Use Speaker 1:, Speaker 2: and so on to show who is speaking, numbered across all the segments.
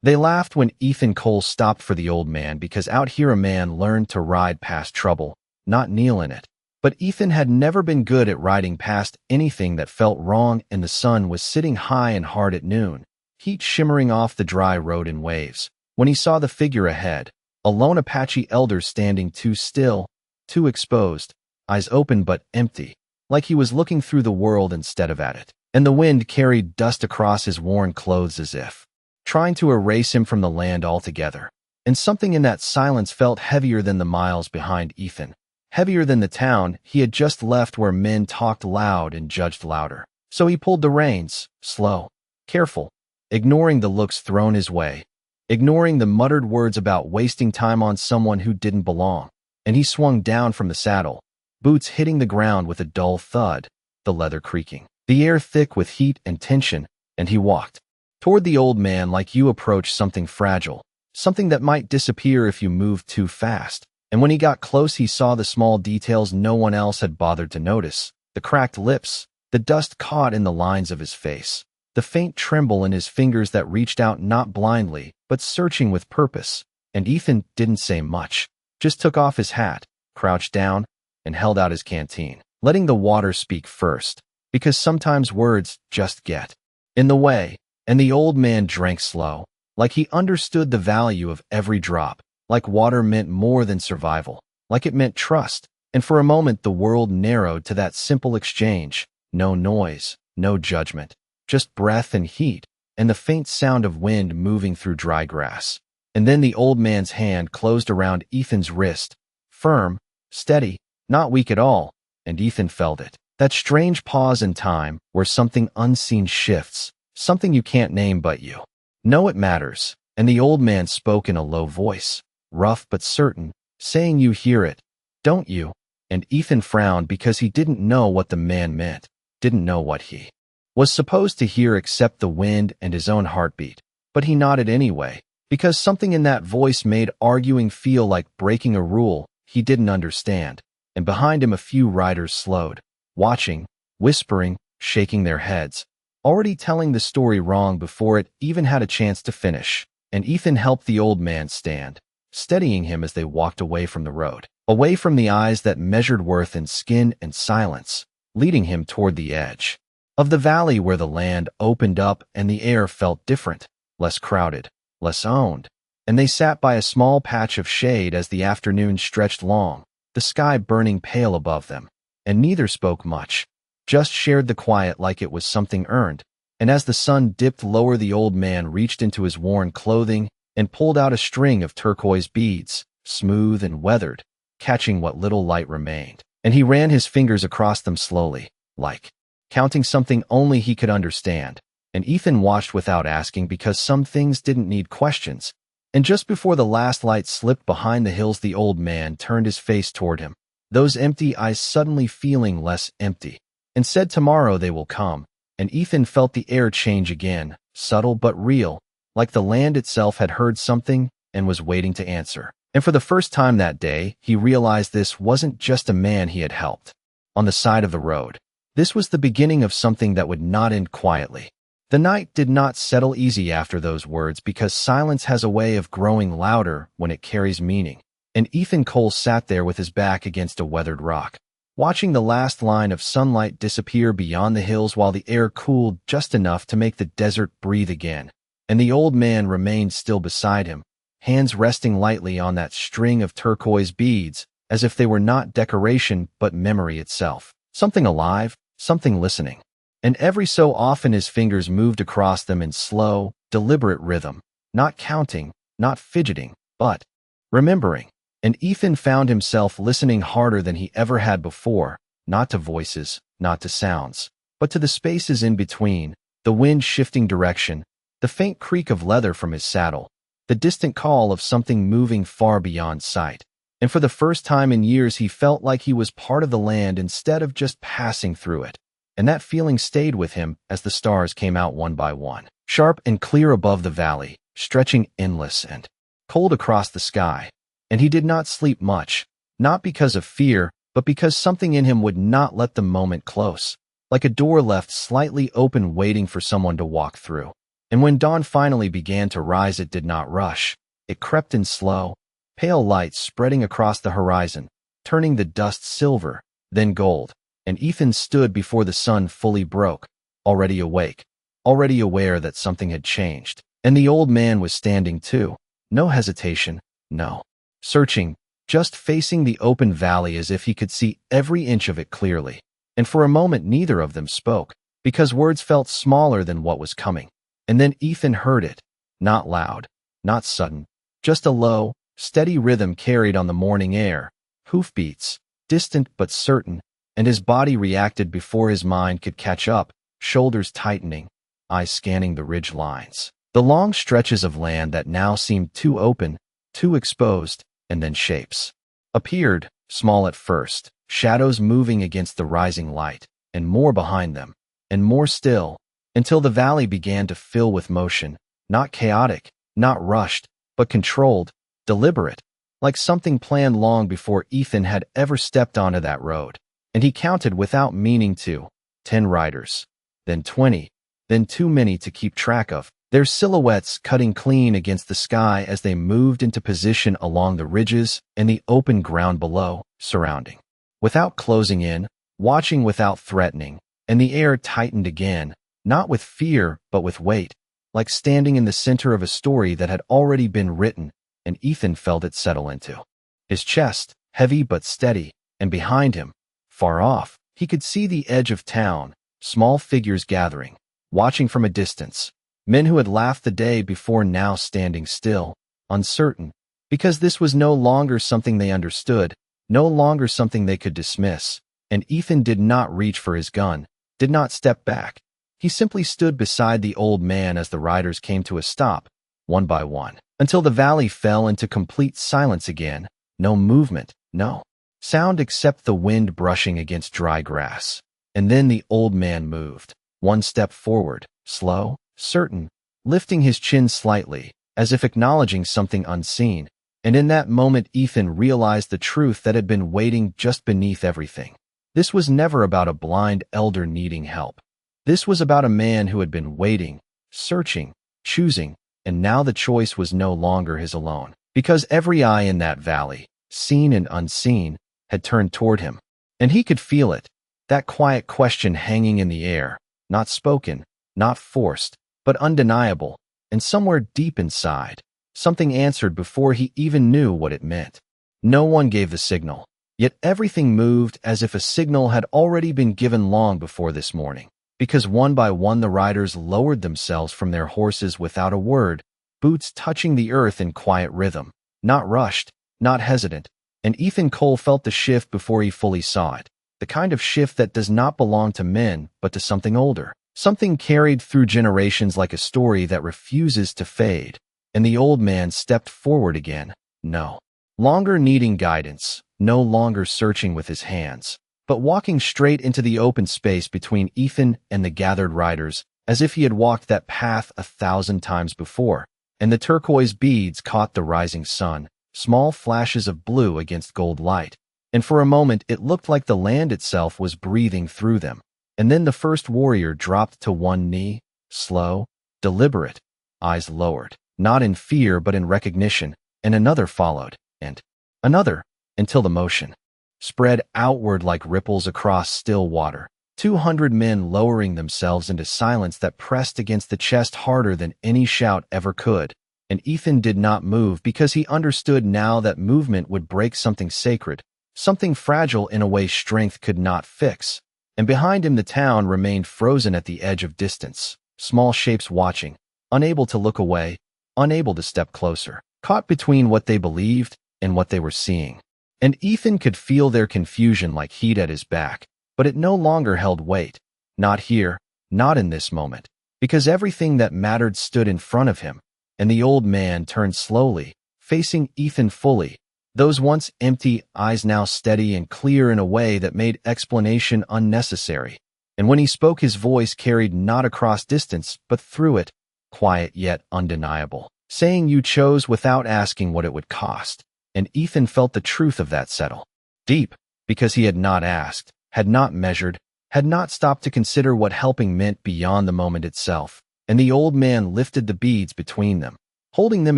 Speaker 1: They laughed when Ethan Cole stopped for the old man because out here a man learned to ride past trouble, not kneel in it. But Ethan had never been good at riding past anything that felt wrong, and the sun was sitting high and hard at noon, heat shimmering off the dry road in waves, when he saw the figure ahead, a lone Apache elder standing too still, too exposed, eyes open but empty, like he was looking through the world instead of at it. And the wind carried dust across his worn clothes as if trying to erase him from the land altogether. And something in that silence felt heavier than the miles behind Ethan, heavier than the town he had just left where men talked loud and judged louder. So he pulled the reins, slow, careful, ignoring the looks thrown his way, ignoring the muttered words about wasting time on someone who didn't belong. And he swung down from the saddle, boots hitting the ground with a dull thud, the leather creaking, the air thick with heat and tension, and he walked toward the old man like you approach something fragile, something that might disappear if you moved too fast. And when he got close, he saw the small details no one else had bothered to notice, the cracked lips, the dust caught in the lines of his face, the faint tremble in his fingers that reached out not blindly, but searching with purpose. And Ethan didn't say much, just took off his hat, crouched down, and held out his canteen, letting the water speak first, because sometimes words just get in the way. And the old man drank slow, like he understood the value of every drop, like water meant more than survival, like it meant trust. And for a moment the world narrowed to that simple exchange, no noise, no judgment, just breath and heat, and the faint sound of wind moving through dry grass. And then the old man's hand closed around Ethan's wrist, firm, steady, not weak at all, and Ethan felt it. That strange pause in time where something unseen shifts, something you can't name but you know it matters. And the old man spoke in a low voice, rough but certain, saying, "You hear it, don't you?" And Ethan frowned because he didn't know what the man meant, didn't know what he was supposed to hear except the wind and his own heartbeat. But he nodded anyway, because something in that voice made arguing feel like breaking a rule he didn't understand. And behind him a few riders slowed, watching, whispering, shaking their heads, already telling the story wrong before it even had a chance to finish. And Ethan helped the old man stand, steadying him as they walked away from the road, away from the eyes that measured worth in skin and silence, leading him toward the edge of the valley where the land opened up and the air felt different, less crowded, less owned. And they sat by a small patch of shade as the afternoon stretched long, the sky burning pale above them. And neither spoke much, just shared the quiet like it was something earned. And as the sun dipped lower, the old man reached into his worn clothing and pulled out a string of turquoise beads, smooth and weathered, catching what little light remained. And he ran his fingers across them slowly, like counting something only he could understand. And Ethan watched without asking because some things didn't need questions. And just before the last light slipped behind the hills, the old man turned his face toward him, those empty eyes suddenly feeling less empty, and said, "Tomorrow they will come." And Ethan felt the air change again, subtle but real, like the land itself had heard something and was waiting to answer. And for the first time that day, he realized this wasn't just a man he had helped on the side of the road. This was the beginning of something that would not end quietly. The night did not settle easy after those words because silence has a way of growing louder when it carries meaning. And Ethan Cole sat there with his back against a weathered rock, watching the last line of sunlight disappear beyond the hills while the air cooled just enough to make the desert breathe again. And the old man remained still beside him, hands resting lightly on that string of turquoise beads, as if they were not decoration but memory itself. Something alive, something listening. And every so often his fingers moved across them in slow, deliberate rhythm, not counting, not fidgeting, but remembering. And Ethan found himself listening harder than he ever had before, not to voices, not to sounds, but to the spaces in between, the wind shifting direction, the faint creak of leather from his saddle, the distant call of something moving far beyond sight. And for the first time in years he felt like he was part of the land instead of just passing through it. And that feeling stayed with him as the stars came out one by one, sharp and clear above the valley, stretching endless and cold across the sky. And he did not sleep much, not because of fear, but because something in him would not let the moment close, like a door left slightly open waiting for someone to walk through. And when dawn finally began to rise, it did not rush. It crept in slow, pale light spreading across the horizon, turning the dust silver, then gold, and Ethan stood before the sun fully broke, already awake, already aware that something had changed. And the old man was standing too. No hesitation, no searching, just facing the open valley as if he could see every inch of it clearly. And for a moment neither of them spoke, because words felt smaller than what was coming. And then Ethan heard it, not loud, not sudden, just a low, steady rhythm carried on the morning air, hoofbeats, distant but certain, and his body reacted before his mind could catch up, shoulders tightening, eyes scanning the ridge lines. The long stretches of land that now seemed too open, too exposed, and then shapes appeared, small at first, shadows moving against the rising light, and more behind them, and more still, until the valley began to fill with motion, not chaotic, not rushed, but controlled, deliberate, like something planned long before Ethan had ever stepped onto that road. And he counted without meaning to, 10 riders, then 20, then too many to keep track of, their silhouettes cutting clean against the sky as they moved into position along the ridges and the open ground below, surrounding. Without closing in, watching without threatening, and the air tightened again, not with fear but with weight, like standing in the center of a story that had already been written, and Ethan felt it settle into his chest, heavy but steady, and behind him, far off, he could see the edge of town, small figures gathering, watching from a distance. Men who had laughed the day before now standing still, uncertain, because this was no longer something they understood, no longer something they could dismiss. And Ethan did not reach for his gun, did not step back. He simply stood beside the old man as the riders came to a stop, one by one, until the valley fell into complete silence again. No movement, no sound except the wind brushing against dry grass. And then the old man moved, one step forward, slow, certain, lifting his chin slightly, as if acknowledging something unseen. And in that moment Ethan realized the truth that had been waiting just beneath everything. This was never about a blind elder needing help. This was about a man who had been waiting, searching, choosing, and now the choice was no longer his alone, because every eye in that valley, seen and unseen, had turned toward him. And he could feel it, that quiet question hanging in the air, not spoken, not forced, but undeniable, and somewhere deep inside, something answered before he even knew what it meant. No one gave the signal, yet everything moved as if a signal had already been given long before this morning, because one by one the riders lowered themselves from their horses without a word, boots touching the earth in quiet rhythm, not rushed, not hesitant, and Ethan Cole felt the shift before he fully saw it, the kind of shift that does not belong to men but to something older. Something carried through generations like a story that refuses to fade. And the old man stepped forward again, no longer needing guidance, no longer searching with his hands, but walking straight into the open space between Ethan and the gathered riders, as if he had walked that path 1,000 times before. And the turquoise beads caught the rising sun, small flashes of blue against gold light. And for a moment it looked like the land itself was breathing through them. And then the first warrior dropped to one knee, slow, deliberate, eyes lowered, not in fear but in recognition, and another followed, and another, until the motion spread outward like ripples across still water. 200 men lowering themselves into silence that pressed against the chest harder than any shout ever could. And Ethan did not move because he understood now that movement would break something sacred, something fragile in a way strength could not fix. And behind him the town remained frozen at the edge of distance, small shapes watching, unable to look away, unable to step closer, caught between what they believed and what they were seeing. And Ethan could feel their confusion like heat at his back, but it no longer held weight, not here, not in this moment, because everything that mattered stood in front of him. And the old man turned slowly, facing Ethan fully, those once empty eyes now steady and clear in a way that made explanation unnecessary. And when he spoke his voice carried not across distance but through it, quiet yet undeniable, saying you chose without asking what it would cost. And Ethan felt the truth of that settle deep, because he had not asked, had not measured, had not stopped to consider what helping meant beyond the moment itself. and the old man lifted the beads between them, holding them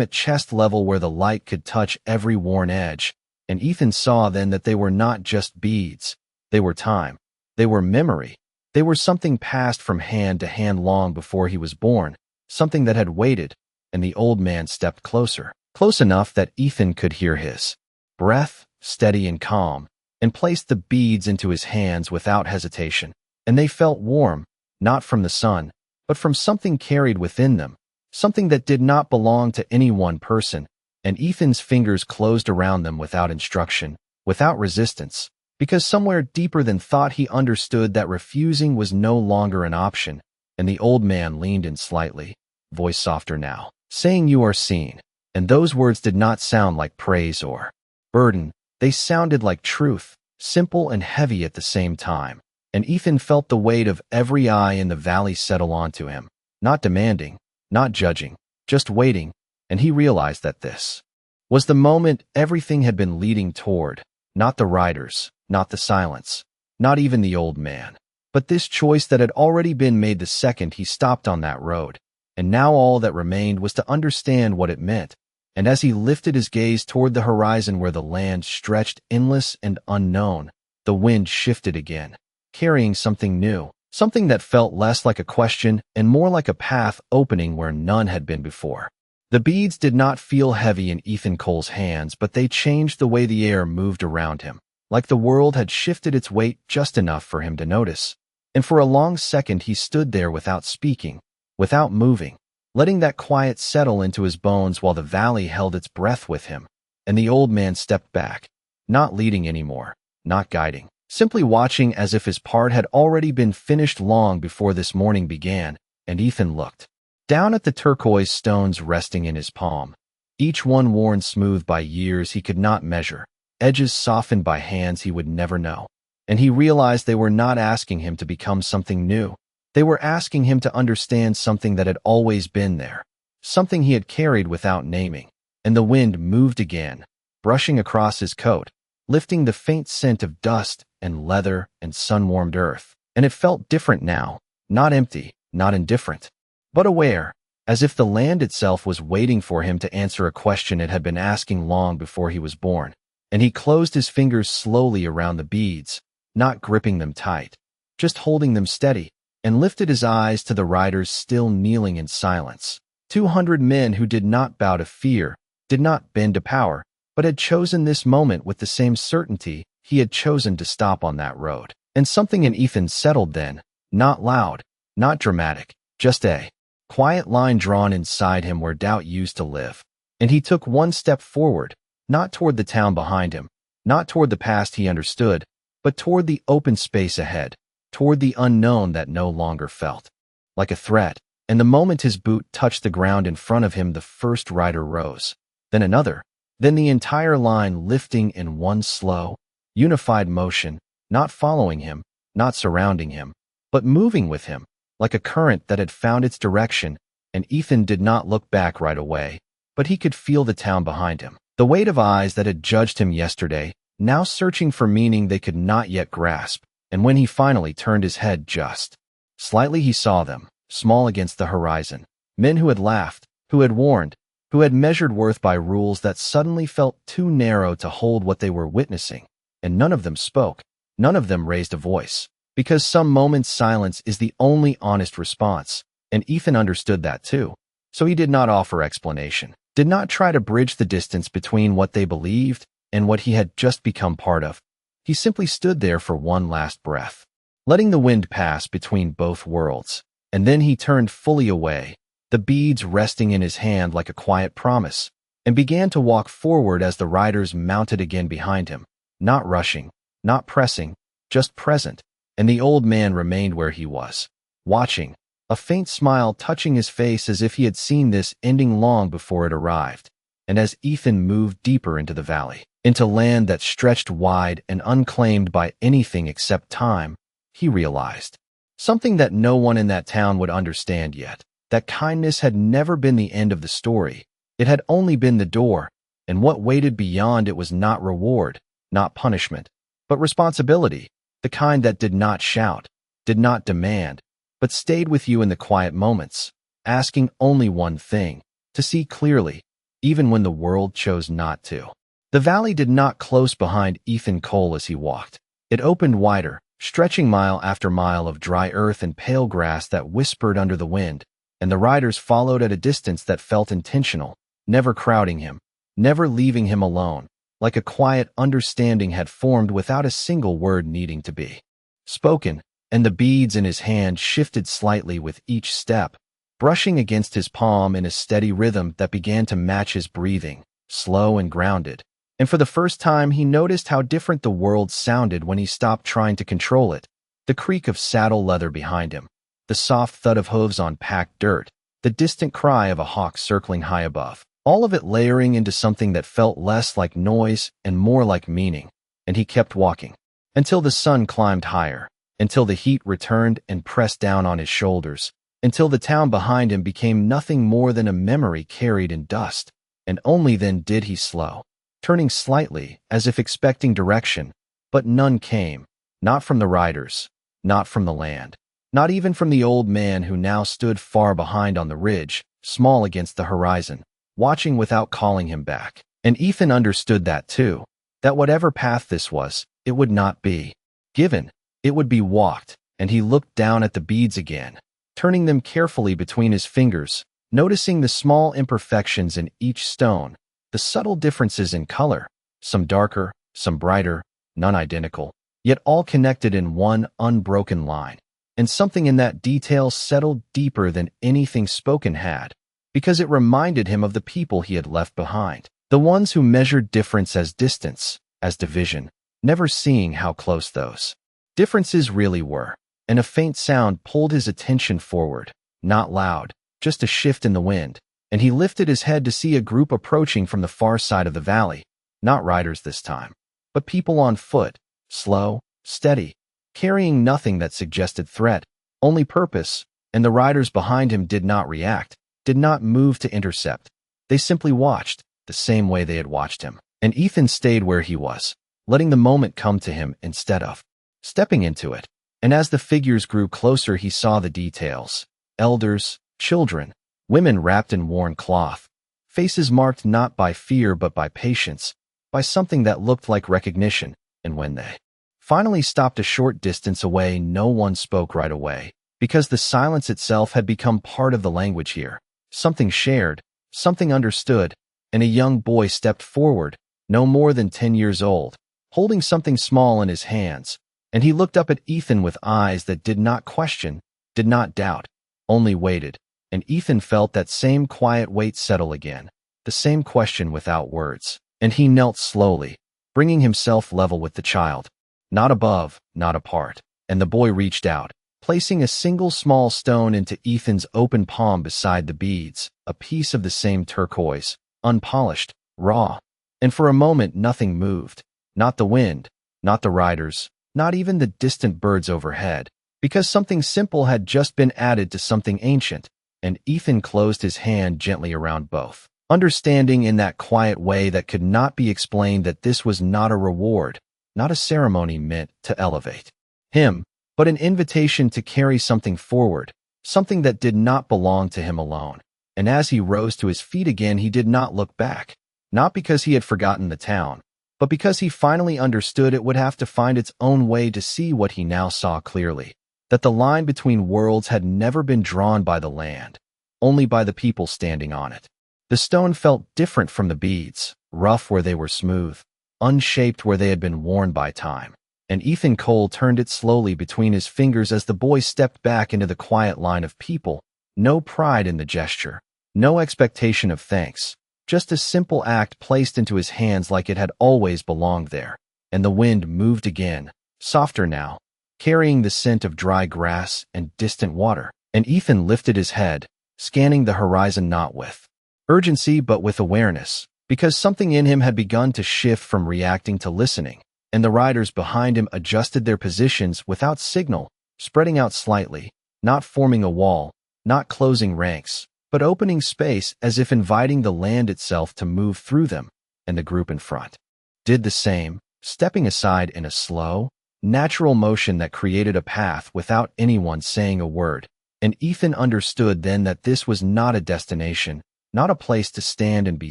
Speaker 1: at chest level where the light could touch every worn edge. And Ethan saw then that they were not just beads. They were time. They were memory. They were something passed from hand to hand long before he was born, something that had waited, and the old man stepped closer, close enough that Ethan could hear his breath, steady and calm, and placed the beads into his hands without hesitation. And they felt warm, not from the sun, but from something carried within them, something that did not belong to any one person, and Ethan's fingers closed around them without instruction, without resistance, because somewhere deeper than thought he understood that refusing was no longer an option. And the old man leaned in slightly, voice softer now, saying, "You are seen." And those words did not sound like praise or burden. They sounded like truth, simple and heavy at the same time. And Ethan felt the weight of every eye in the valley settle onto him, not demanding, not judging, just waiting. And he realized that this was the moment everything had been leading toward, not the riders, not the silence, not even the old man, but this choice that had already been made the second he stopped on that road. And now all that remained was to understand what it meant. And as he lifted his gaze toward the horizon where the land stretched endless and unknown, the wind shifted again, carrying something new, something that felt less like a question and more like a path opening where none had been before. The beads did not feel heavy in Ethan Cole's hands, but they changed the way the air moved around him, like the world had shifted its weight just enough for him to notice. And for a long second he stood there without speaking, without moving, letting that quiet settle into his bones while the valley held its breath with him. And the old man stepped back, not leading anymore, not guiding, simply watching as if his part had already been finished long before this morning began. And Ethan looked down at the turquoise stones resting in his palm, each one worn smooth by years he could not measure, edges softened by hands he would never know. And he realized they were not asking him to become something new. They were asking him to understand something that had always been there, something he had carried without naming. And the wind moved again, brushing across his coat, lifting the faint scent of dust and leather and sun-warmed earth. And it felt different now, not empty, not indifferent, but aware, as if the land itself was waiting for him to answer a question it had been asking long before he was born. And he closed his fingers slowly around the beads, not gripping them tight, just holding them steady, and lifted his eyes to the riders still kneeling in silence. 200 men who did not bow to fear, did not bend to power, but had chosen this moment with the same certainty he had chosen to stop on that road. And something in Ethan settled then, not loud, not dramatic, just a quiet line drawn inside him where doubt used to live. And he took one step forward, not toward the town behind him, not toward the past he understood, but toward the open space ahead, toward the unknown that no longer felt like a threat. And the moment his boot touched the ground in front of him, the first rider rose, then another, then the entire line lifting in one slow, unified motion, not following him, not surrounding him, but moving with him, like a current that had found its direction. And Ethan did not look back right away, but he could feel the town behind him, the weight of eyes that had judged him yesterday, now searching for meaning they could not yet grasp. And when he finally turned his head just slightly, he saw them, small against the horizon, men who had laughed, who had warned, who had measured worth by rules that suddenly felt too narrow to hold what they were witnessing. And none of them spoke, none of them raised a voice, because some moments silence is the only honest response. And Ethan understood that too. So he did not offer explanation, did not try to bridge the distance between what they believed and what he had just become part of. He simply stood there for one last breath, letting the wind pass between both worlds. And then he turned fully away, the beads resting in his hand like a quiet promise, and began to walk forward as the riders mounted again behind him, not rushing, not pressing, just present. And the old man remained where he was, watching, a faint smile touching his face as if he had seen this ending long before it arrived. And as Ethan moved deeper into the valley, into land that stretched wide and unclaimed by anything except time, he realized something that no one in that town would understand yet, that kindness had never been the end of the story. It had only been the door, and what waited beyond it was not reward, not punishment, but responsibility, the kind that did not shout, did not demand, but stayed with you in the quiet moments, asking only one thing: to see clearly, even when the world chose not to. The valley did not close behind Ethan Cole as he walked. It opened wider, stretching mile after mile of dry earth and pale grass that whispered under the wind, and the riders followed at a distance that felt intentional, never crowding him, never leaving him alone, like a quiet understanding had formed without a single word needing to be spoken, and the beads in his hand shifted slightly with each step, brushing against his palm in a steady rhythm that began to match his breathing, slow and grounded. And for the first time, he noticed how different the world sounded when he stopped trying to control it. The creak of saddle leather behind him, the soft thud of hooves on packed dirt, the distant cry of a hawk circling high above, all of it layering into something that felt less like noise and more like meaning. And he kept walking, until the sun climbed higher, until the heat returned and pressed down on his shoulders, until the town behind him became nothing more than a memory carried in dust. And only then did he slow, turning slightly as if expecting direction, but none came, not from the riders, not from the land, not even from the old man who now stood far behind on the ridge, small against the horizon, watching without calling him back. And Ethan understood that too, that whatever path this was, it would not be given, it would be walked. And he looked down at the beads again, turning them carefully between his fingers, noticing the small imperfections in each stone, the subtle differences in color, some darker, some brighter, none identical, yet all connected in one unbroken line. And something in that detail settled deeper than anything spoken had, because it reminded him of the people he had left behind, the ones who measured difference as distance, as division, never seeing how close those differences really were. And a faint sound pulled his attention forward, not loud, just a shift in the wind, and he lifted his head to see a group approaching from the far side of the valley, not riders this time, but people on foot, slow, steady, carrying nothing that suggested threat, only purpose. And the riders behind him did not react, did not move to intercept. They simply watched, the same way they had watched him. And Ethan stayed where he was, letting the moment come to him instead of stepping into it. And as the figures grew closer, he saw the details: elders, children, women wrapped in worn cloth, faces marked not by fear but by patience, by something that looked like recognition. And when they finally stopped a short distance away, no one spoke right away, because the silence itself had become part of the language here, something shared, something understood. And a young boy stepped forward, no more than 10 years old, holding something small in his hands. And he looked up at Ethan with eyes that did not question, did not doubt, only waited. And Ethan felt that same quiet weight settle again, the same question without words. And he knelt slowly, bringing himself level with the child, not above, not apart. And the boy reached out, placing a single small stone into Ethan's open palm beside the beads, a piece of the same turquoise, unpolished, raw. And for a moment nothing moved, not the wind, not the riders, not even the distant birds overhead, because something simple had just been added to something ancient. And Ethan closed his hand gently around both, understanding in that quiet way that could not be explained that this was not a reward, not a ceremony meant to elevate him, but an invitation to carry something forward, something that did not belong to him alone. And as he rose to his feet again, he did not look back, not because he had forgotten the town, but because he finally understood it would have to find its own way to see what he now saw clearly, that the line between worlds had never been drawn by the land, only by the people standing on it. The stone felt different from the beads, rough where they were smooth, unshaped where they had been worn by time. And Ethan Cole turned it slowly between his fingers as the boy stepped back into the quiet line of people, no pride in the gesture, no expectation of thanks. Just a simple act placed into his hands like it had always belonged there. And the wind moved again, softer now, carrying the scent of dry grass and distant water. And Ethan lifted his head, scanning the horizon not with urgency but with awareness, because something in him had begun to shift from reacting to listening. And the riders behind him adjusted their positions without signal, spreading out slightly, not forming a wall, not closing ranks, but opening space as if inviting the land itself to move through them. And the group in front did the same, stepping aside in a slow, natural motion that created a path without anyone saying a word. And Ethan understood then that this was not a destination, not a place to stand and be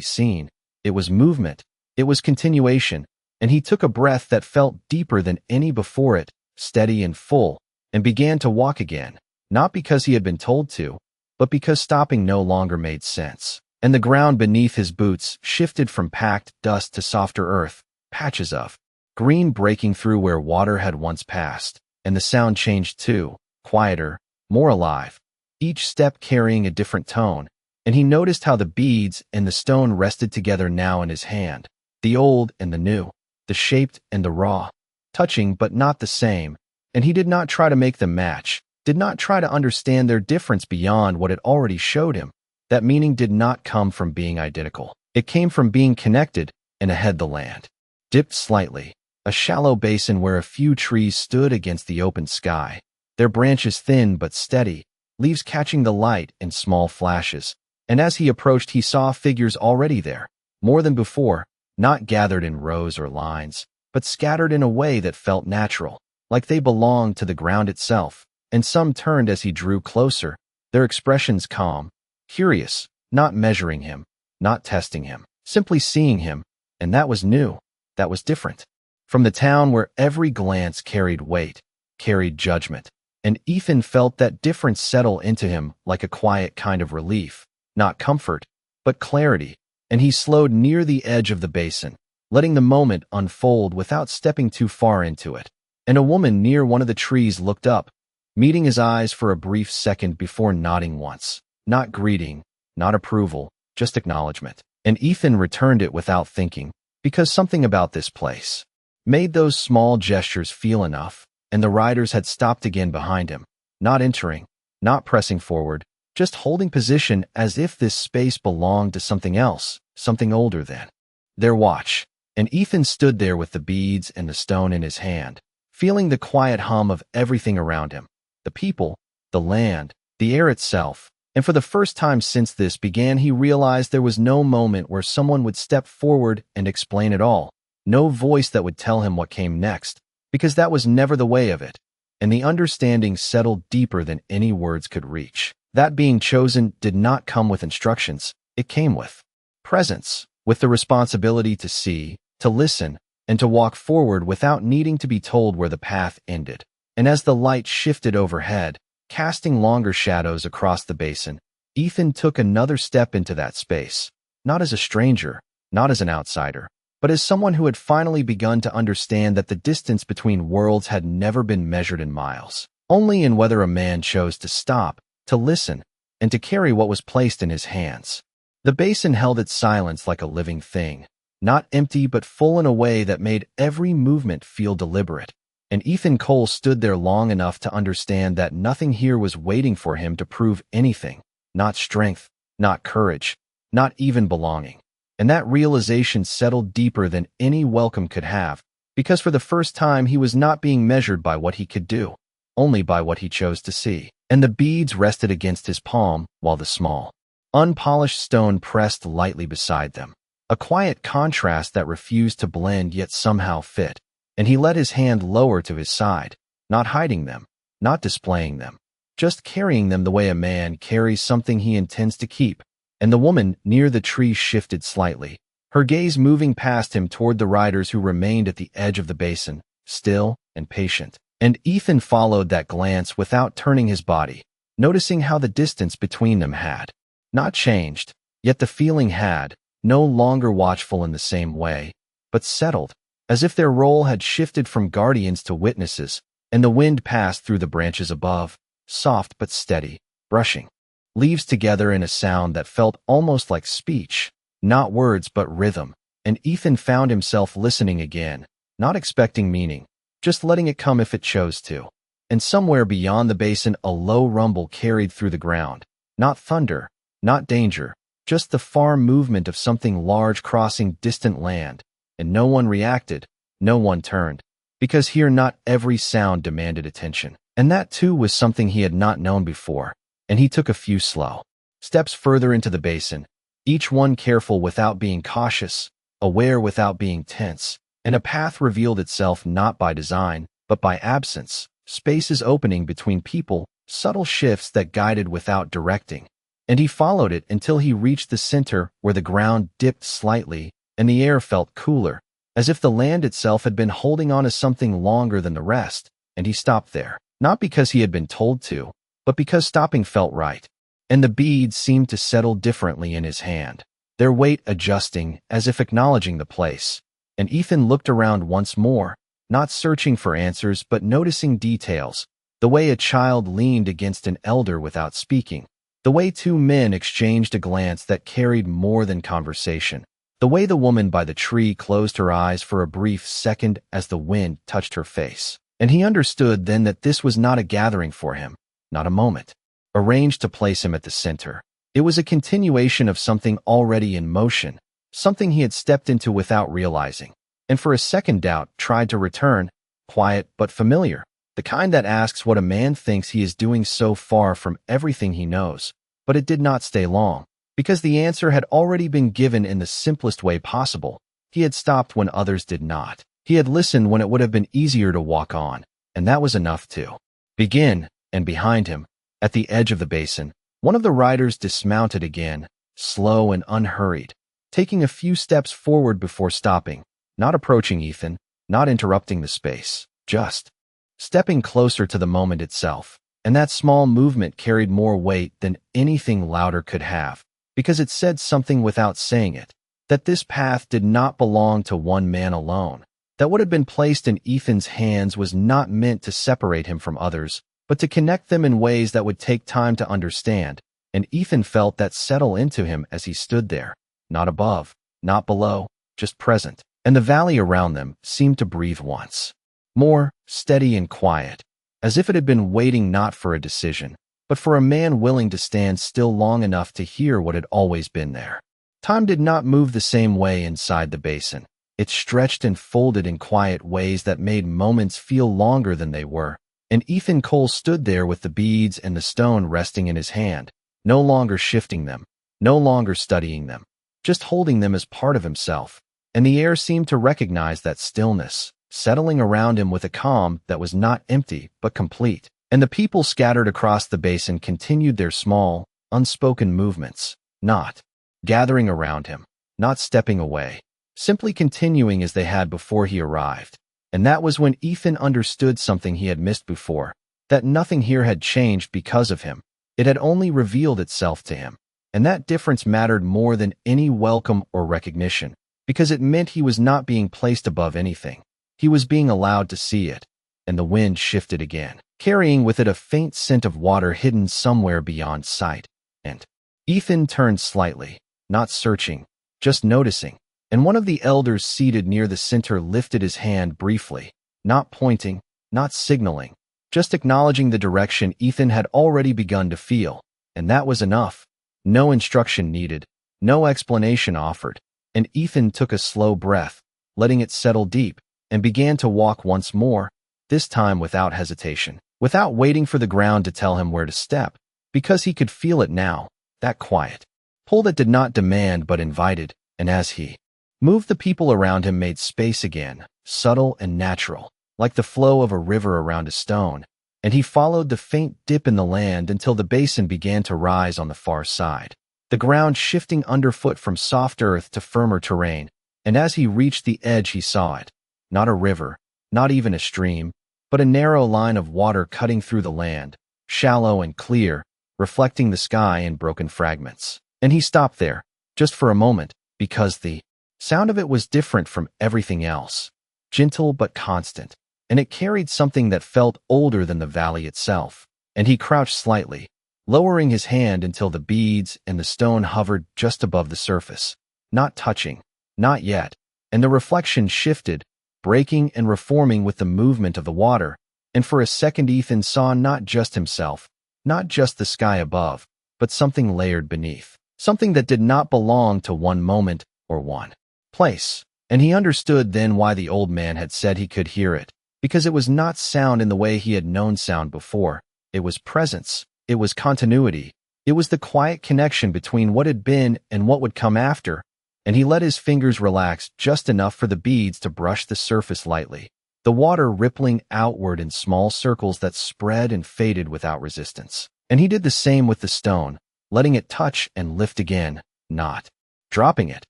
Speaker 1: seen. It was movement. It was continuation. And he took a breath that felt deeper than any before it, steady and full, and began to walk again, not because he had been told to, but because stopping no longer made sense. And the ground beneath his boots shifted from packed dust to softer earth, patches of green breaking through where water had once passed. And the sound changed too, quieter, more alive, each step carrying a different tone. And he noticed how the beads and the stone rested together now in his hand, the old and the new, the shaped and the raw, touching but not the same. And he did not try to make them match, did not try to understand their difference beyond what it already showed him. That meaning did not come from being identical. It came from being connected, and ahead the land dipped slightly, a shallow basin where a few trees stood against the open sky, their branches thin but steady, leaves catching the light in small flashes. And as he approached, he saw figures already there, more than before, not gathered in rows or lines, but scattered in a way that felt natural, like they belonged to the ground itself. And some turned as he drew closer, their expressions calm, curious, not measuring him, not testing him, simply seeing him. And that was new, that was different. From the town where every glance carried weight, carried judgment. And Ethan felt that difference settle into him like a quiet kind of relief, not comfort, but clarity. And he slowed near the edge of the basin, letting the moment unfold without stepping too far into it. And a woman near one of the trees looked up, meeting his eyes for a brief second before nodding once. Not greeting, not approval, just acknowledgement. And Ethan returned it without thinking, because something about this place made those small gestures feel enough. And the riders had stopped again behind him, not entering, not pressing forward, just holding position as if this space belonged to something else, something older than their watch. And Ethan stood there with the beads and the stone in his hand, feeling the quiet hum of everything around him, the people, the land, the air itself. And for the first time since this began, he realized there was no moment where someone would step forward and explain it all, no voice that would tell him what came next, because that was never the way of it. And the understanding settled deeper than any words could reach. That being chosen did not come with instructions, it came with presence, with the responsibility to see, to listen, and to walk forward without needing to be told where the path ended. And as the light shifted overhead, casting longer shadows across the basin, Ethan took another step into that space, not as a stranger, not as an outsider, but as someone who had finally begun to understand that the distance between worlds had never been measured in miles, only in whether a man chose to stop, to listen, and to carry what was placed in his hands. The basin held its silence like a living thing, not empty but full in a way that made every movement feel deliberate. And Ethan Cole stood there long enough to understand that nothing here was waiting for him to prove anything, not strength, not courage, not even belonging. And that realization settled deeper than any welcome could have, because for the first time he was not being measured by what he could do, only by what he chose to see. And the beads rested against his palm, while the small, unpolished stone pressed lightly beside them, a quiet contrast that refused to blend yet somehow fit. And he let his hand lower to his side, not hiding them, not displaying them, just carrying them the way a man carries something he intends to keep. And the woman near the tree shifted slightly, her gaze moving past him toward the riders who remained at the edge of the basin, still and patient. And Ethan followed that glance without turning his body, noticing how the distance between them had not changed, yet the feeling had, no longer watchful in the same way, but settled, as if their role had shifted from guardians to witnesses. And the wind passed through the branches above, soft but steady, brushing leaves together in a sound that felt almost like speech, not words but rhythm. And Ethan found himself listening again, not expecting meaning, just letting it come if it chose to. And somewhere beyond the basin a low rumble carried through the ground, not thunder, not danger, just the far movement of something large crossing distant land. And no one reacted, no one turned, because here not every sound demanded attention. And that too was something he had not known before. And he took a few slow steps further into the basin, each one careful without being cautious, aware without being tense. And a path revealed itself not by design, but by absence, spaces opening between people, subtle shifts that guided without directing. And he followed it until he reached the center where the ground dipped slightly and the air felt cooler, as if the land itself had been holding on to something longer than the rest, and he stopped there. Not because he had been told to, but because stopping felt right. And the beads seemed to settle differently in his hand, their weight adjusting as if acknowledging the place. And Ethan looked around once more, not searching for answers but noticing details, the way a child leaned against an elder without speaking, the way two men exchanged a glance that carried more than conversation, the way the woman by the tree closed her eyes for a brief second as the wind touched her face. And he understood then that this was not a gathering for him, not a moment, arranged to place him at the center. It was a continuation of something already in motion, something he had stepped into without realizing, and for a second doubt tried to return, quiet but familiar, the kind that asks what a man thinks he is doing so far from everything he knows. But it did not stay long, because the answer had already been given in the simplest way possible. He had stopped when others did not. He had listened when it would have been easier to walk on, and that was enough to begin. And behind him, at the edge of the basin, one of the riders dismounted again, slow and unhurried, taking a few steps forward before stopping, not approaching Ethan, not interrupting the space, just stepping closer to the moment itself. And that small movement carried more weight than anything louder could have, because it said something without saying it, that this path did not belong to one man alone, that what had been placed in Ethan's hands was not meant to separate him from others, but to connect them in ways that would take time to understand. And Ethan felt that settle into him as he stood there, not above, not below, just present. And the valley around them seemed to breathe once more, steady and quiet, as if it had been waiting not for a decision, but for a man willing to stand still long enough to hear what had always been there. Time did not move the same way inside the basin. It stretched and folded in quiet ways that made moments feel longer than they were. And Ethan Cole stood there with the beads and the stone resting in his hand, no longer shifting them, no longer studying them, just holding them as part of himself. And the air seemed to recognize that stillness, settling around him with a calm that was not empty but complete. And the people scattered across the basin continued their small, unspoken movements, not gathering around him, not stepping away, simply continuing as they had before he arrived. And that was when Ethan understood something he had missed before, that nothing here had changed because of him. It had only revealed itself to him. And that difference mattered more than any welcome or recognition, because it meant he was not being placed above anything. He was being allowed to see it. And the wind shifted again, carrying with it a faint scent of water hidden somewhere beyond sight. And Ethan turned slightly, not searching, just noticing. And one of the elders seated near the center lifted his hand briefly, not pointing, not signaling, just acknowledging the direction Ethan had already begun to feel. And that was enough. No instruction needed, no explanation offered. And Ethan took a slow breath, letting it settle deep, and began to walk once more, this time without hesitation, without waiting for the ground to tell him where to step, because he could feel it now, that quiet pull that did not demand but invited. And as he moved, the people around him made space again, subtle and natural, like the flow of a river around a stone. And he followed the faint dip in the land until the basin began to rise on the far side, the ground shifting underfoot from soft earth to firmer terrain. And as he reached the edge, he saw it, not a river, not even a stream, but a narrow line of water cutting through the land, shallow and clear, reflecting the sky in broken fragments. And he stopped there, just for a moment, because the sound of it was different from everything else, gentle but constant, and it carried something that felt older than the valley itself. And he crouched slightly, lowering his hand until the beads and the stone hovered just above the surface, not touching, not yet. And the reflection shifted, breaking and reforming with the movement of the water. And for a second Ethan saw not just himself, not just the sky above, but something layered beneath, something that did not belong to one moment or one place. And he understood then why the old man had said he could hear it, because it was not sound in the way he had known sound before. It was presence. It was continuity. It was the quiet connection between what had been and what would come after. And he let his fingers relax just enough for the beads to brush the surface lightly, the water rippling outward in small circles that spread and faded without resistance. And he did the same with the stone, letting it touch and lift again, not dropping it,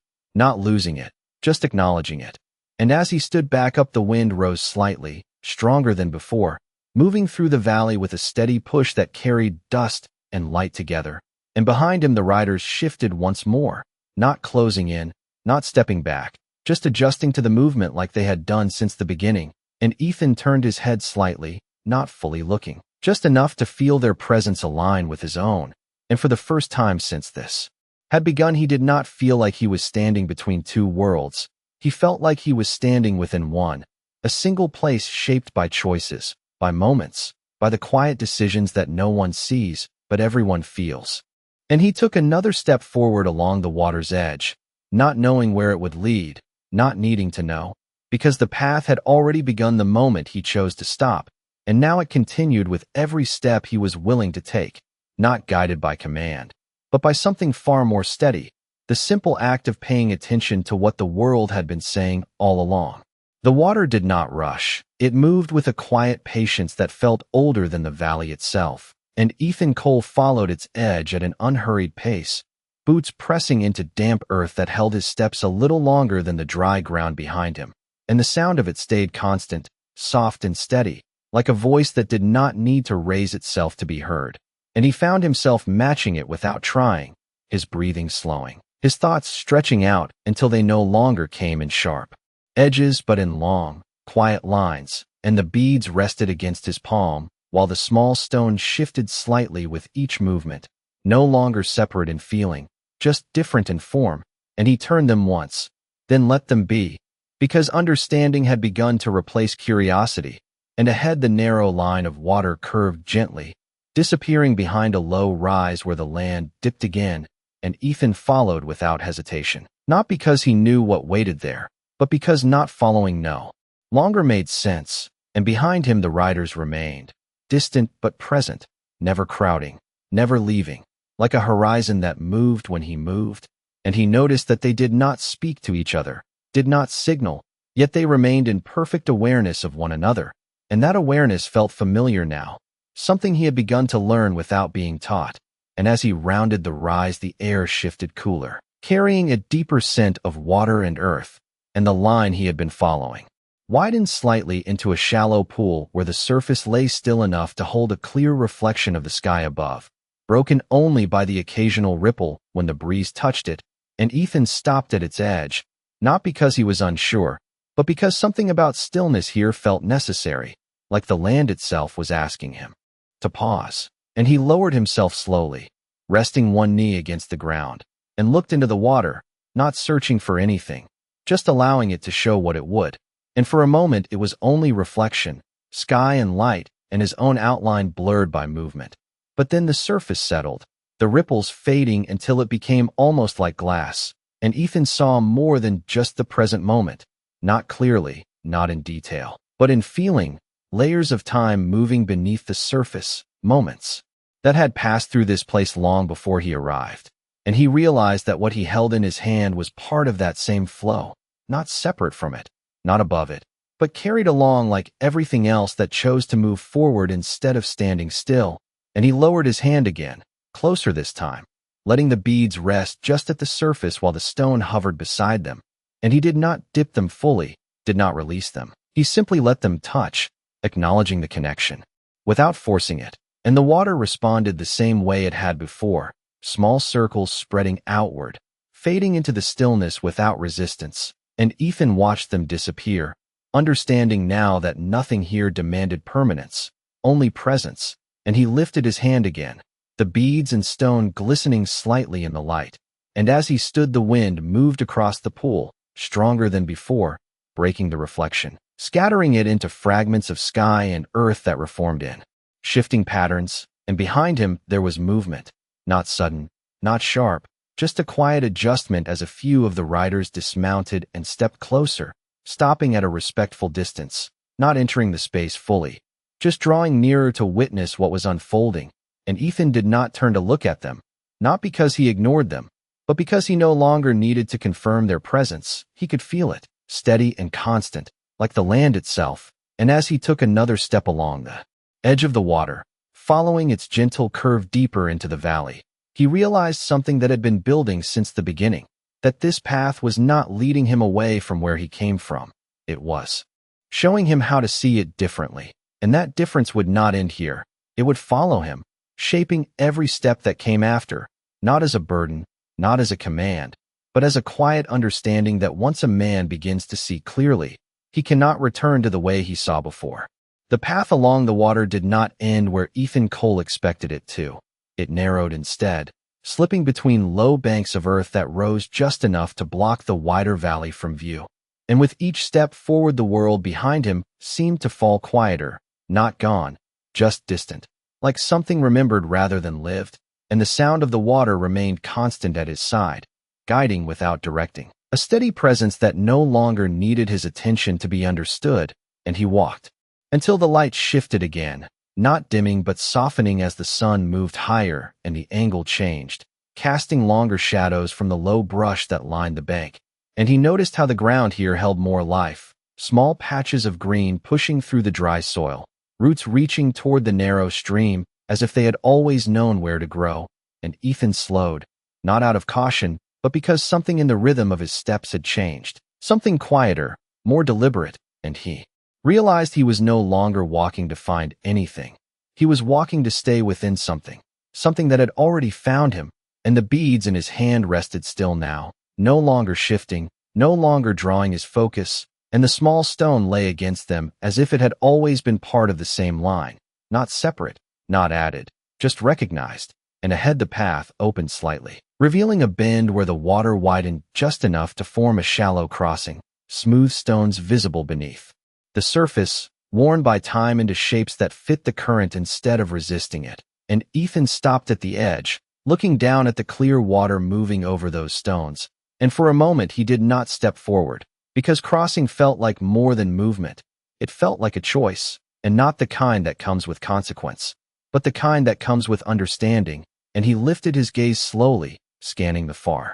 Speaker 1: not losing it, just acknowledging it. And as he stood back up, the wind rose slightly, stronger than before, moving through the valley with a steady push that carried dust and light together. And behind him the riders shifted once more, not closing in, not stepping back, just adjusting to the movement like they had done since the beginning. And Ethan turned his head slightly, not fully looking, just enough to feel their presence align with his own. And for the first time since this had begun, he did not feel like he was standing between two worlds. He felt like he was standing within one, a single place shaped by choices, by moments, by the quiet decisions that no one sees, but everyone feels. And he took another step forward along the water's edge, not knowing where it would lead, not needing to know, because the path had already begun the moment he chose to stop, and now it continued with every step he was willing to take, not guided by command, but by something far more steady, the simple act of paying attention to what the world had been saying all along. The water did not rush. It moved with a quiet patience that felt older than the valley itself, and Ethan Cole followed its edge at an unhurried pace, boots pressing into damp earth that held his steps a little longer than the dry ground behind him. And the sound of it stayed constant, soft and steady, like a voice that did not need to raise itself to be heard. And he found himself matching it without trying, his breathing slowing, his thoughts stretching out until they no longer came in sharp edges but in long, quiet lines, and the beads rested against his palm, while the small stones shifted slightly with each movement, no longer separate in feeling, just different in form. And he turned them once, then let them be, because understanding had begun to replace curiosity, and ahead the narrow line of water curved gently, disappearing behind a low rise where the land dipped again, and Ethan followed without hesitation. Not because he knew what waited there, but because not following no longer made sense, and behind him the riders remained, distant but present, never crowding, never leaving, like a horizon that moved when he moved. And he noticed that they did not speak to each other, did not signal, yet they remained in perfect awareness of one another, and that awareness felt familiar now, something he had begun to learn without being taught. And as he rounded the rise, the air shifted cooler, carrying a deeper scent of water and earth, and the line he had been following widened slightly into a shallow pool where the surface lay still enough to hold a clear reflection of the sky above, broken only by the occasional ripple when the breeze touched it. And Ethan stopped at its edge, not because he was unsure, but because something about stillness here felt necessary, like the land itself was asking him to pause. And he lowered himself slowly, resting one knee against the ground, and looked into the water, not searching for anything, just allowing it to show what it would. And for a moment it was only reflection, sky and light, and his own outline blurred by movement. But then the surface settled, the ripples fading until it became almost like glass, and Ethan saw more than just the present moment, not clearly, not in detail, but in feeling, layers of time moving beneath the surface, moments that had passed through this place long before he arrived. And he realized that what he held in his hand was part of that same flow, not separate from it, not above it, but carried along like everything else that chose to move forward instead of standing still. And he lowered his hand again, closer this time, letting the beads rest just at the surface while the stone hovered beside them. And he did not dip them fully, did not release them. He simply let them touch, acknowledging the connection, without forcing it. And the water responded the same way it had before, small circles spreading outward, fading into the stillness without resistance. And Ethan watched them disappear, understanding now that nothing here demanded permanence, only presence. And he lifted his hand again, the beads and stone glistening slightly in the light. And as he stood, the wind moved across the pool, stronger than before, breaking the reflection, scattering it into fragments of sky and earth that reformed in shifting patterns. And behind him there was movement, not sudden, not sharp, just a quiet adjustment as a few of the riders dismounted and stepped closer, stopping at a respectful distance, not entering the space fully, just drawing nearer to witness what was unfolding. And Ethan did not turn to look at them, not because he ignored them, but because he no longer needed to confirm their presence. He could feel it, steady and constant, like the land itself, and as he took another step along the edge of the water, following its gentle curve deeper into the valley, he realized something that had been building since the beginning, that this path was not leading him away from where he came from. It was showing him how to see it differently, and that difference would not end here. It would follow him, shaping every step that came after, not as a burden, not as a command, but as a quiet understanding that once a man begins to see clearly, he cannot return to the way he saw before. The path along the water did not end where Ethan Cole expected it to. It narrowed instead, slipping between low banks of earth that rose just enough to block the wider valley from view. And with each step forward, the world behind him seemed to fall quieter, not gone, just distant, like something remembered rather than lived, and the sound of the water remained constant at his side, guiding without directing, a steady presence that no longer needed his attention to be understood, and he walked until the light shifted again, not dimming but softening as the sun moved higher and the angle changed, casting longer shadows from the low brush that lined the bank. And he noticed how the ground here held more life, small patches of green pushing through the dry soil, roots reaching toward the narrow stream as if they had always known where to grow. And Ethan slowed, not out of caution, but because something in the rhythm of his steps had changed, something quieter, more deliberate, and he realized he was no longer walking to find anything. He was walking to stay within something that had already found him, and the beads in his hand rested still now, no longer shifting, no longer drawing his focus, and the small stone lay against them as if it had always been part of the same line, not separate, not added, just recognized. And ahead the path opened slightly, revealing a bend where the water widened just enough to form a shallow crossing, smooth stones visible beneath. The surface, worn by time into shapes that fit the current instead of resisting it, and Ethan stopped at the edge, looking down at the clear water moving over those stones. And for a moment he did not step forward, because crossing felt like more than movement. It felt like a choice, and not the kind that comes with consequence, but the kind that comes with understanding, and he lifted his gaze slowly, scanning the far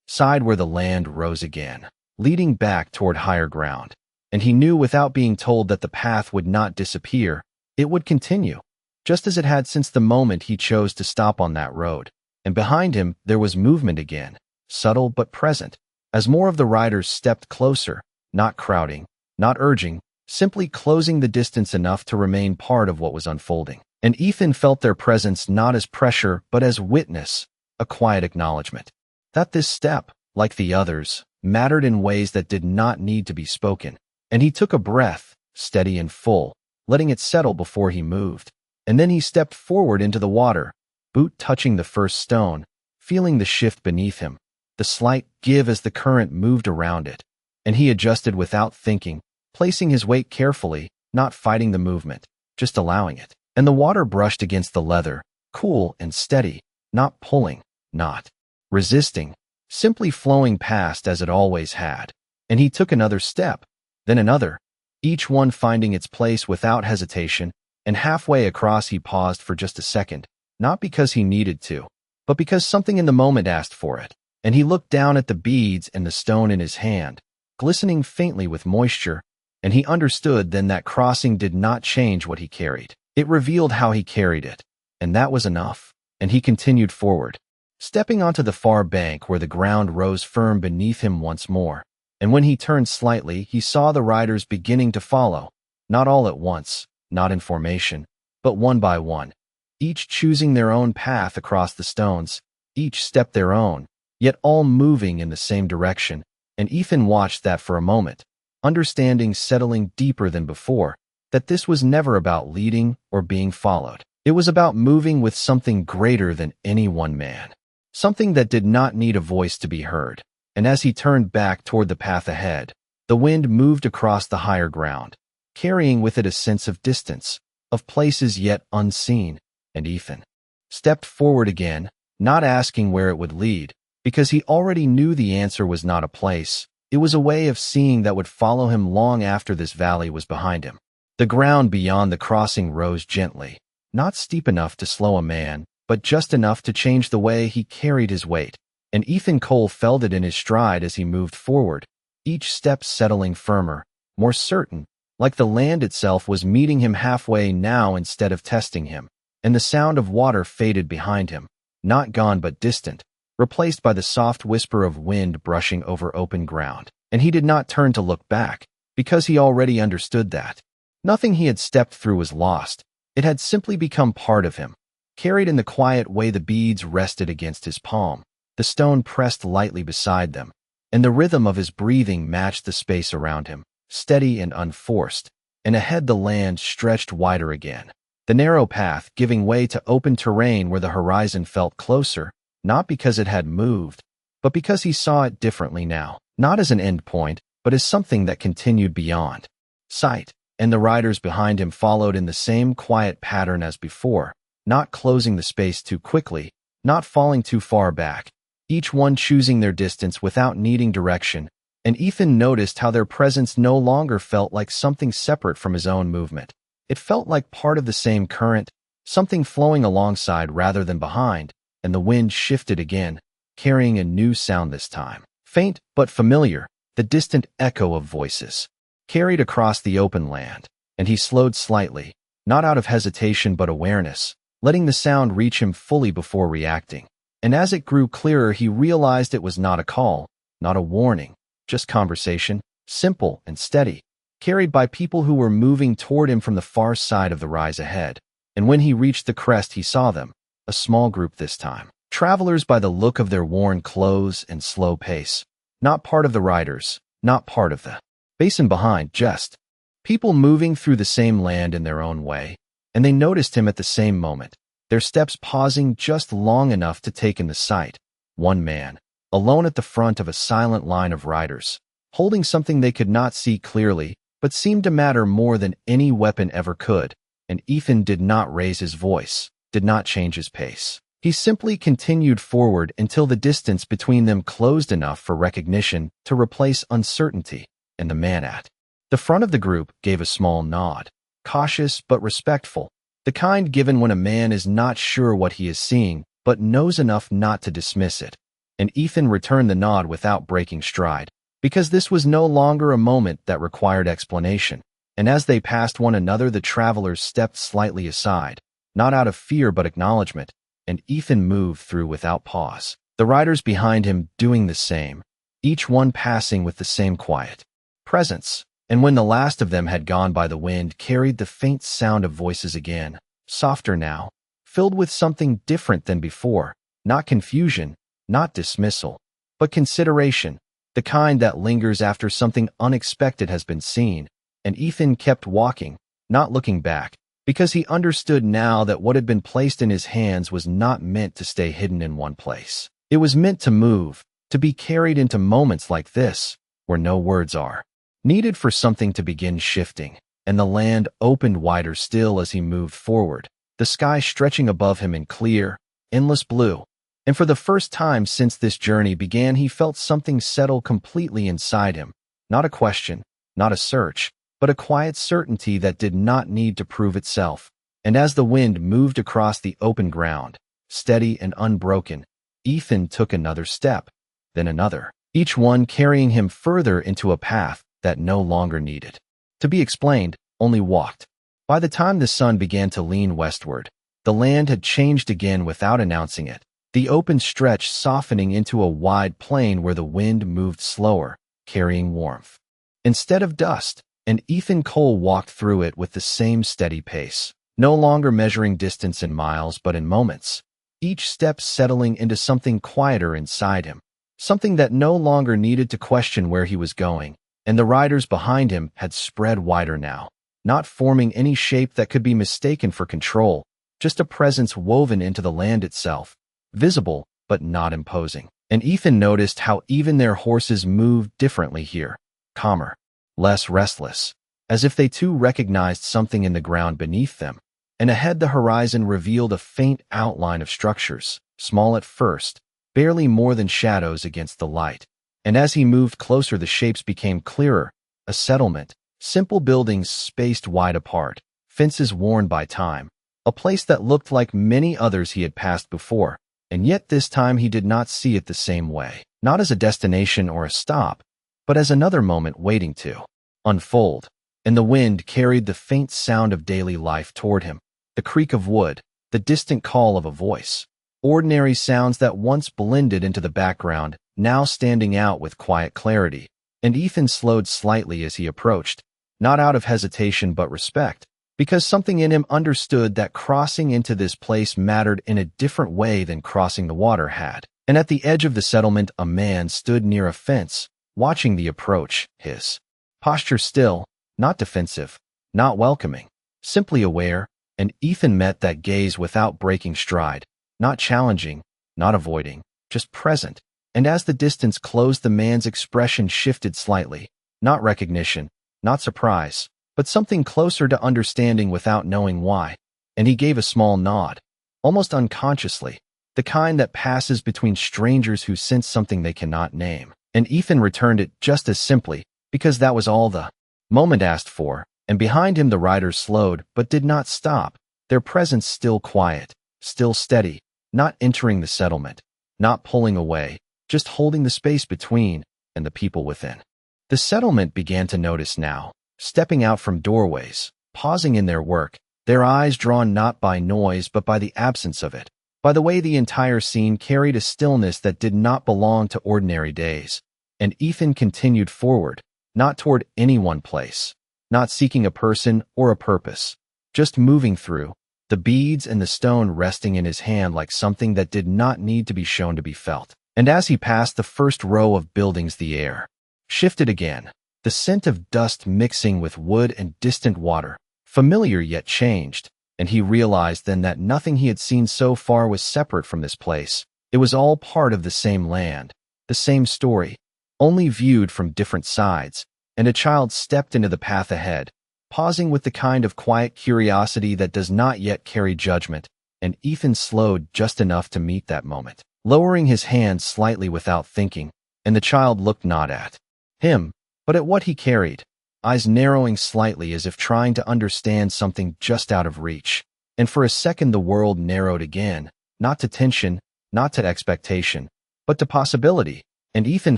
Speaker 1: side where the land rose again, leading back toward higher ground. And he knew without being told that the path would not disappear, it would continue, just as it had since the moment he chose to stop on that road. And behind him there was movement again, subtle but present, as more of the riders stepped closer, not crowding, not urging, simply closing the distance enough to remain part of what was unfolding. And Ethan felt their presence not as pressure but as witness, a quiet acknowledgement that this step, like the others, mattered in ways that did not need to be spoken. And he took a breath, steady and full, letting it settle before he moved. And then he stepped forward into the water, boot touching the first stone, feeling the shift beneath him, the slight give as the current moved around it. And he adjusted without thinking, placing his weight carefully, not fighting the movement, just allowing it. And the water brushed against the leather, cool and steady, not pulling, not resisting, simply flowing past as it always had. And he took another step, then another, each one finding its place without hesitation, and halfway across he paused for just a second, not because he needed to, but because something in the moment asked for it. And he looked down at the beads and the stone in his hand, glistening faintly with moisture, and he understood then that crossing did not change what he carried. It revealed how he carried it, and that was enough. And he continued forward, stepping onto the far bank where the ground rose firm beneath him once more. And when he turned slightly, he saw the riders beginning to follow, not all at once, not in formation, but one by one, each choosing their own path across the stones, each step their own, yet all moving in the same direction. And Ethan watched that for a moment, understanding settling deeper than before, that this was never about leading or being followed. It was about moving with something greater than any one man, something that did not need a voice to be heard. And as he turned back toward the path ahead, the wind moved across the higher ground, carrying with it a sense of distance, of places yet unseen. And Ethan stepped forward again, not asking where it would lead, because he already knew the answer was not a place. It was a way of seeing that would follow him long after this valley was behind him. The ground beyond the crossing rose gently, not steep enough to slow a man, but just enough to change the way he carried his weight. And Ethan Cole felt it in his stride as he moved forward, each step settling firmer, more certain, like the land itself was meeting him halfway now instead of testing him, and the sound of water faded behind him, not gone but distant, replaced by the soft whisper of wind brushing over open ground. And he did not turn to look back, because he already understood that. Nothing he had stepped through was lost. It had simply become part of him, carried in the quiet way the beads rested against his palm. The stone pressed lightly beside them, and the rhythm of his breathing matched the space around him, steady and unforced, and ahead the land stretched wider again. The narrow path giving way to open terrain where the horizon felt closer, not because it had moved, but because he saw it differently now, not as an end point, but as something that continued beyond sight. And the riders behind him followed in the same quiet pattern as before, not closing the space too quickly, not falling too far back, each one choosing their distance without needing direction. And Ethan noticed how their presence no longer felt like something separate from his own movement. It felt like part of the same current, something flowing alongside rather than behind, and the wind shifted again, carrying a new sound this time. Faint but familiar, the distant echo of voices, carried across the open land, and he slowed slightly, not out of hesitation but awareness, letting the sound reach him fully before reacting. And as it grew clearer, he realized it was not a call, not a warning, just conversation, simple and steady, carried by people who were moving toward him from the far side of the rise ahead. And when he reached the crest, he saw them, a small group this time, travelers by the look of their worn clothes and slow pace, not part of the riders, not part of the basin behind, just people moving through the same land in their own way. And they noticed him at the same moment, their steps pausing just long enough to take in the sight. One man, alone at the front of a silent line of riders, holding something they could not see clearly, but seemed to matter more than any weapon ever could. And Ethan did not raise his voice, did not change his pace. He simply continued forward until the distance between them closed enough for recognition to replace uncertainty. And the man at the front of the group gave a small nod, cautious but respectful, the kind given when a man is not sure what he is seeing, but knows enough not to dismiss it. And Ethan returned the nod without breaking stride, because this was no longer a moment that required explanation. And as they passed one another, the travelers stepped slightly aside, not out of fear but acknowledgement, and Ethan moved through without pause, the riders behind him doing the same, each one passing with the same quiet presence. And when the last of them had gone by, the wind carried the faint sound of voices again, softer now, filled with something different than before, not confusion, not dismissal, but consideration, the kind that lingers after something unexpected has been seen. And Ethan kept walking, not looking back, because he understood now that what had been placed in his hands was not meant to stay hidden in one place. It was meant to move, to be carried into moments like this, where no words are needed for something to begin shifting. And the land opened wider still as he moved forward, the sky stretching above him in clear, endless blue. And for the first time since this journey began, he felt something settle completely inside him, not a question, not a search, but a quiet certainty that did not need to prove itself. And as the wind moved across the open ground, steady and unbroken, Ethan took another step, then another, each one carrying him further into a path that no longer needed to be explained, only walked. By the time the sun began to lean westward, the land had changed again without announcing it, the open stretch softening into a wide plain where the wind moved slower, carrying warmth instead of dust. And Ethan Cole walked through it with the same steady pace, no longer measuring distance in miles but in moments, each step settling into something quieter inside him, something that no longer needed to question where he was going. And the riders behind him had spread wider now, not forming any shape that could be mistaken for control, just a presence woven into the land itself, visible but not imposing. And Ethan noticed how even their horses moved differently here, calmer, less restless, as if they too recognized something in the ground beneath them. And ahead the horizon revealed a faint outline of structures, small at first, barely more than shadows against the light. And as he moved closer, the shapes became clearer, a settlement, simple buildings spaced wide apart, fences worn by time, a place that looked like many others he had passed before. And yet this time he did not see it the same way, not as a destination or a stop, but as another moment waiting to unfold. and the wind carried the faint sound of daily life toward him, the creak of wood, the distant call of a voice. Ordinary sounds that once blended into the background, now standing out with quiet clarity. And Ethan slowed slightly as he approached, not out of hesitation but respect, because something in him understood that crossing into this place mattered in a different way than crossing the water had. And at the edge of the settlement, a man stood near a fence, watching the approach, his posture still, not defensive, not welcoming, simply aware, and Ethan met that gaze without breaking stride, not challenging, not avoiding, just present. And as the distance closed, the man's expression shifted slightly, not recognition, not surprise, but something closer to understanding without knowing why. And he gave a small nod, almost unconsciously, the kind that passes between strangers who sense something they cannot name. And Ethan returned it just as simply, because that was all the moment asked for, and behind him the riders slowed but did not stop, their presence still quiet, still steady, not entering the settlement, not pulling away, just holding the space between and the people within. The settlement began to notice now, stepping out from doorways, pausing in their work, their eyes drawn not by noise but by the absence of it, by the way the entire scene carried a stillness that did not belong to ordinary days. And Ethan continued forward, not toward any one place, not seeking a person or a purpose, just moving through, the beads and the stone resting in his hand like something that did not need to be shown to be felt. And as he passed the first row of buildings, the air shifted again, the scent of dust mixing with wood and distant water, familiar yet changed, and he realized then that nothing he had seen so far was separate from this place. It was all part of the same land, the same story, only viewed from different sides. And a child stepped into the path ahead, pausing with the kind of quiet curiosity that does not yet carry judgment, and Ethan slowed just enough to meet that moment, lowering his hand slightly without thinking, and the child looked not at him, but at what he carried, eyes narrowing slightly as if trying to understand something just out of reach. And for a second the world narrowed again, not to tension, not to expectation, but to possibility. And Ethan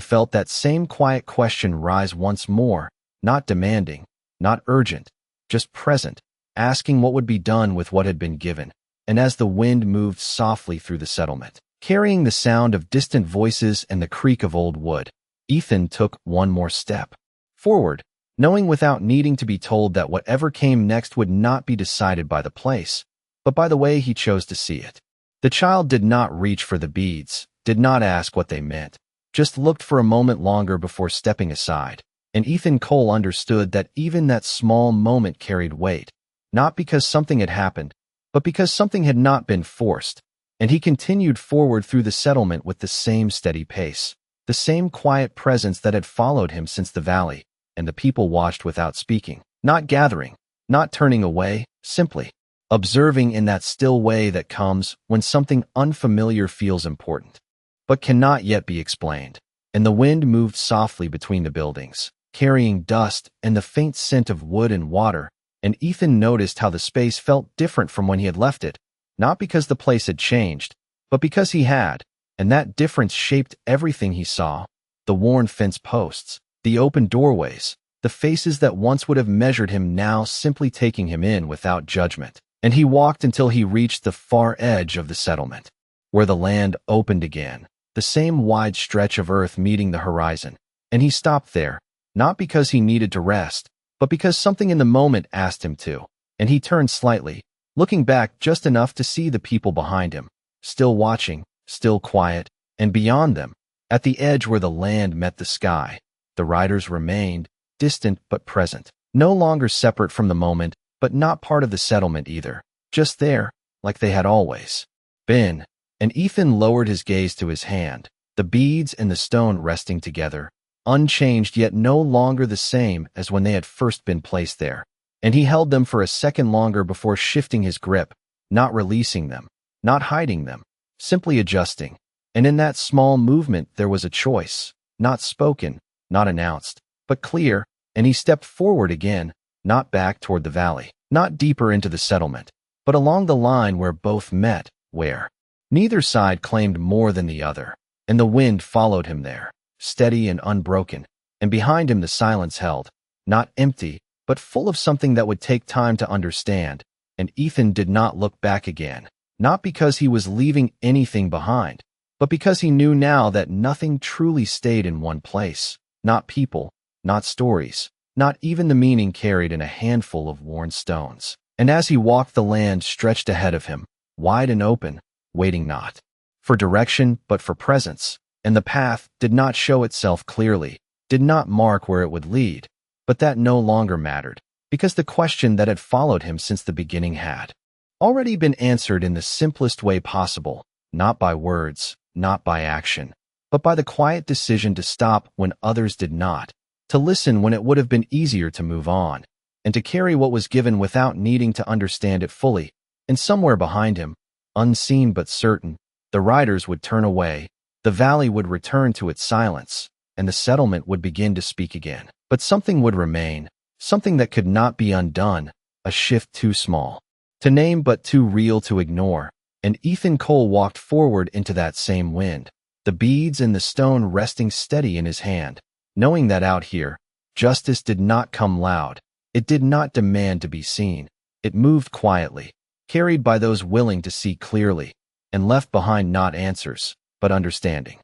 Speaker 1: felt that same quiet question rise once more, not demanding, not urgent, just present, asking what would be done with what had been given. And as the wind moved softly through the settlement, carrying the sound of distant voices and the creak of old wood, Ethan took one more step forward, knowing without needing to be told that whatever came next would not be decided by the place, but by the way he chose to see it. The child did not reach for the beads, did not ask what they meant, just looked for a moment longer before stepping aside. And Ethan Cole understood that even that small moment carried weight, not because something had happened, but because something had not been forced. And he continued forward through the settlement with the same steady pace, the same quiet presence that had followed him since the valley, and the people watched without speaking, not gathering, not turning away, simply observing in that still way that comes when something unfamiliar feels important, but cannot yet be explained. And the wind moved softly between the buildings, carrying dust and the faint scent of wood and water, and Ethan noticed how the space felt different from when he had left it, not because the place had changed, but because he had, and that difference shaped everything he saw, the worn fence posts, the open doorways, the faces that once would have measured him now simply taking him in without judgment. And he walked until he reached the far edge of the settlement, where the land opened again, the same wide stretch of earth meeting the horizon. And he stopped there, not because he needed to rest, but because something in the moment asked him to. And he turned slightly, looking back just enough to see the people behind him, still watching, still quiet, and beyond them, at the edge where the land met the sky, the riders remained, distant but present, no longer separate from the moment, but not part of the settlement either, just there, like they had always been. And Ethan lowered his gaze to his hand, the beads and the stone resting together, unchanged yet no longer the same as when they had first been placed there. And he held them for a second longer before shifting his grip, not releasing them, not hiding them, simply adjusting. And in that small movement there was a choice, not spoken, not announced, but clear, and he stepped forward again, not back toward the valley, not deeper into the settlement, but along the line where both met, where neither side claimed more than the other. And the wind followed him there, steady and unbroken, and behind him the silence held, not empty, but full of something that would take time to understand, and Ethan did not look back again. Not because he was leaving anything behind, but because he knew now that nothing truly stayed in one place. Not people, not stories, not even the meaning carried in a handful of worn stones. And as he walked, the land stretched ahead of him, wide and open, waiting not for direction but for presence. And the path did not show itself clearly, did not mark where it would lead, but that no longer mattered, because the question that had followed him since the beginning had already been answered in the simplest way possible, not by words, not by action, but by the quiet decision to stop when others did not, to listen when it would have been easier to move on, and to carry what was given without needing to understand it fully. And somewhere behind him, unseen but certain, the riders would turn away, the valley would return to its silence, and the settlement would begin to speak again. But something would remain, something that could not be undone, a shift too small to name but too real to ignore. And Ethan Cole walked forward into that same wind, the beads and the stone resting steady in his hand, knowing that out here, justice did not come loud. It did not demand to be seen. It moved quietly, carried by those willing to see clearly, and left behind not answers, but understanding.